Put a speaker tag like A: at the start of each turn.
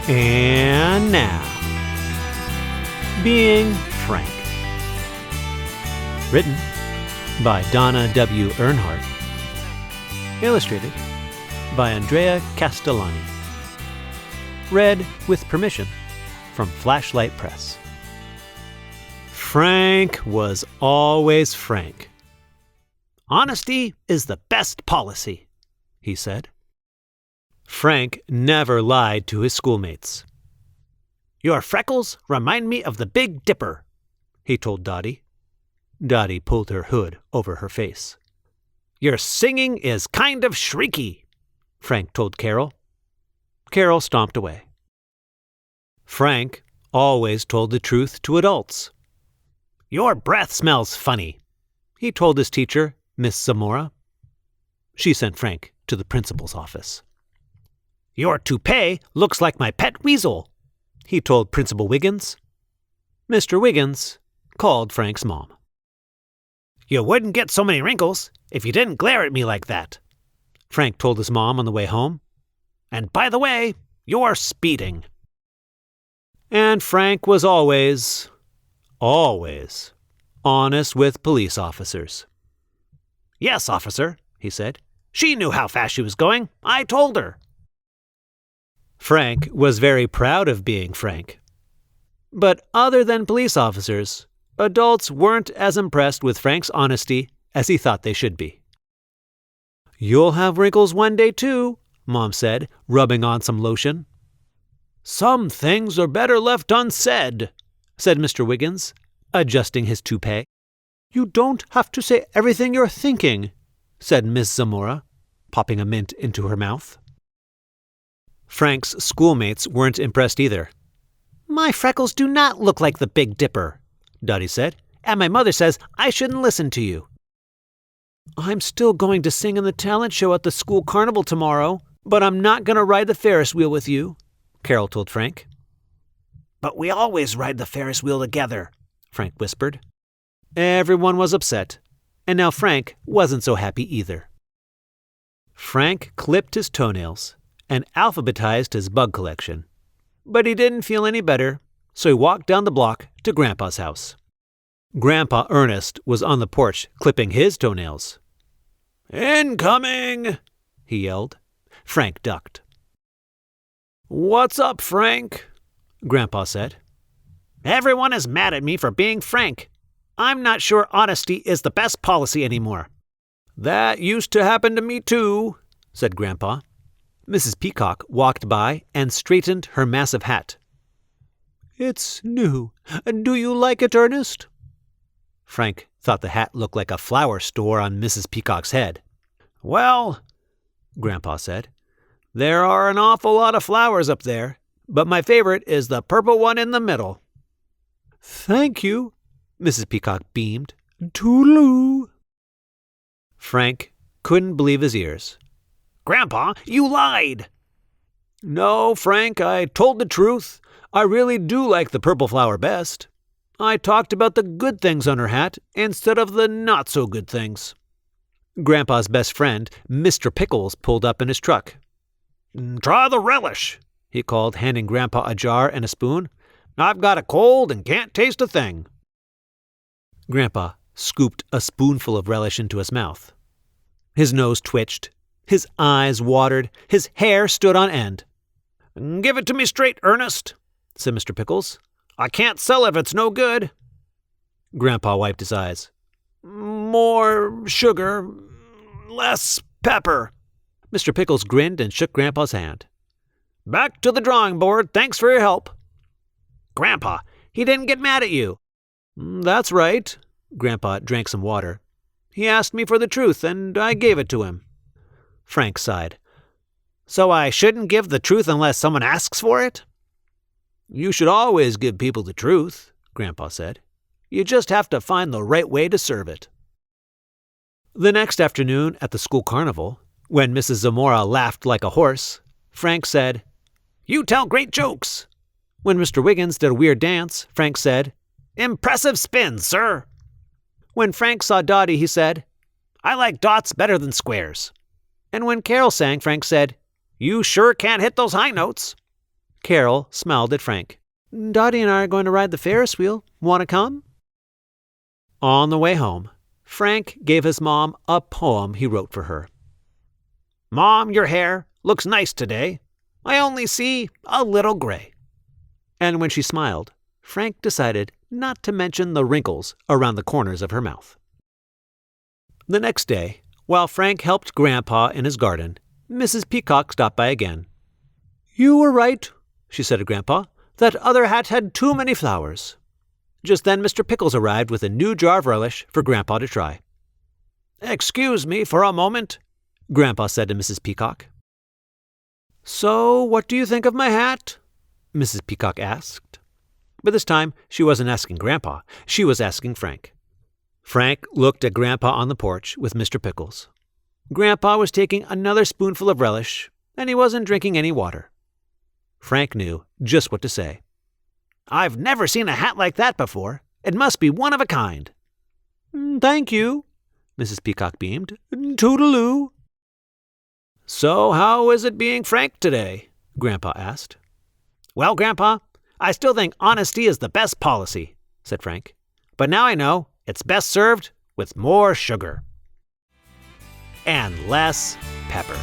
A: And now, Being Frank. Written by Donna W. Earnhardt. Illustrated by Andrea Castelari. Read with permission from Flashlight Press. Frank was always Frank. "Honesty is the best policy," he said. Frank never lied to his schoolmates. "Your freckles remind me of the Big Dipper," he told Dottie. Dottie pulled her hood over her face. "Your singing is kind of shrieky," Frank told Carol. Carol stomped away. Frank always told the truth to adults. "Your breath smells funny," he told his teacher, Miss Zamora. She sent Frank to the principal's office. "Your toupee looks like my pet weasel," he told Principal Wiggins. Mr. Wiggins called Frank's mom. "You wouldn't get so many wrinkles if you didn't glare at me like that," Frank told his mom on the way home. "And by the way, you're speeding." And Frank was always honest with police officers. "Yes, officer," he said. "She knew how fast she was going. I told her." Frank was very proud of being Frank. But other than police officers, adults weren't as impressed with Frank's honesty as he thought they should be. "You'll have wrinkles one day too," Mom said, rubbing on some lotion. "Some things are better left unsaid," said Mr. Wiggins, adjusting his toupee. "You don't have to say everything you're thinking," said Miss Zamora, popping a mint into her mouth. Frank's schoolmates weren't impressed either. "My freckles do not look like the Big Dipper," Dottie said, "and my mother says I shouldn't listen to you." "I'm still going to sing in the talent show at the school carnival tomorrow, but I'm not going to ride the Ferris wheel with you," Carol told Frank. "But we always ride the Ferris wheel together," Frank whispered. Everyone was upset, and now Frank wasn't so happy either. Frank clipped his toenails and alphabetized his bug collection. But he didn't feel any better, so he walked down the block to Grandpa's house. Grandpa Ernest was on the porch clipping his toenails. "Incoming!" he yelled. Frank ducked. "What's up, Frank?" Grandpa said. "Everyone is mad at me for being Frank. I'm not sure honesty is the best policy anymore." "That used to happen to me too," said Grandpa. Mrs. Peacock walked by and straightened her massive hat. "It's new. Do you like it, Ernest?" Frank thought the hat looked like a flower store on Mrs. Peacock's head. "Well," Grandpa said, "there are an awful lot of flowers up there, but my favorite is the purple one in the middle." "Thank you," Mrs. Peacock beamed. "Toodaloo." Frank couldn't believe his ears. "Grandpa, you lied!" "No, Frank, I told the truth. I really do like the purple flower best. I talked about the good things on her hat instead of the not-so-good things." Grandpa's best friend, Mr. Pickles, pulled up in his truck. "Try the relish," he called, handing Grandpa a jar and a spoon. "I've got a cold and can't taste a thing." Grandpa scooped a spoonful of relish into his mouth. His nose twitched. His eyes watered. His hair stood on end. "Give it to me straight, Ernest," said Mr. Pickles. "I can't sell it if it's no good." Grandpa wiped his eyes. "More sugar, less pepper." Mr. Pickles grinned and shook Grandpa's hand. "Back to the drawing board. Thanks for your help." "Grandpa, he didn't get mad at you." "That's right." Grandpa drank some water. "He asked me for the truth, and I gave it to him." Frank sighed. "So I shouldn't give the truth unless someone asks for it?" "You should always give people the truth," Grandpa said. "You just have to find the right way to serve it." The next afternoon at the school carnival, when Mrs. Zamora laughed like a horse, Frank said, "You tell great jokes." When Mr. Wiggins did a weird dance, Frank said, "Impressive spin, sir." When Frank saw Dottie, he said, "I like dots better than squares." And when Carol sang, Frank said, "You sure can't hit those high notes." Carol smiled at Frank. Dottie and I are going to ride the Ferris wheel. Want to come? On the way home, Frank gave his mom a poem he wrote for her. Mom, your hair looks nice today. I only see a little gray. And when she smiled, Frank decided not to mention the wrinkles around the corners of her mouth. The next day, while Frank helped Grandpa in his garden, Mrs. Peacock stopped by again. You were right, she said to Grandpa. That other hat had too many flowers. Just then Mr. Pickles arrived with a new jar of relish for Grandpa to try. Excuse me for a moment, Grandpa said to Mrs. Peacock. So, what do you think of my hat? Mrs. Peacock asked. But this time, she wasn't asking Grandpa. She was asking Frank. Frank looked at Grandpa on the porch with Mr. Pickles. Grandpa was taking another spoonful of relish, and he wasn't drinking any water. Frank knew just what to say. I've never seen a hat like that before. It must be one of a kind. Thank you, Mrs. Peacock beamed. Toodaloo. So how is it being Frank today? Grandpa asked. Well, Grandpa, I still think honesty is the best policy, said Frank. But now I know it's best served with more sugar. And less pepper.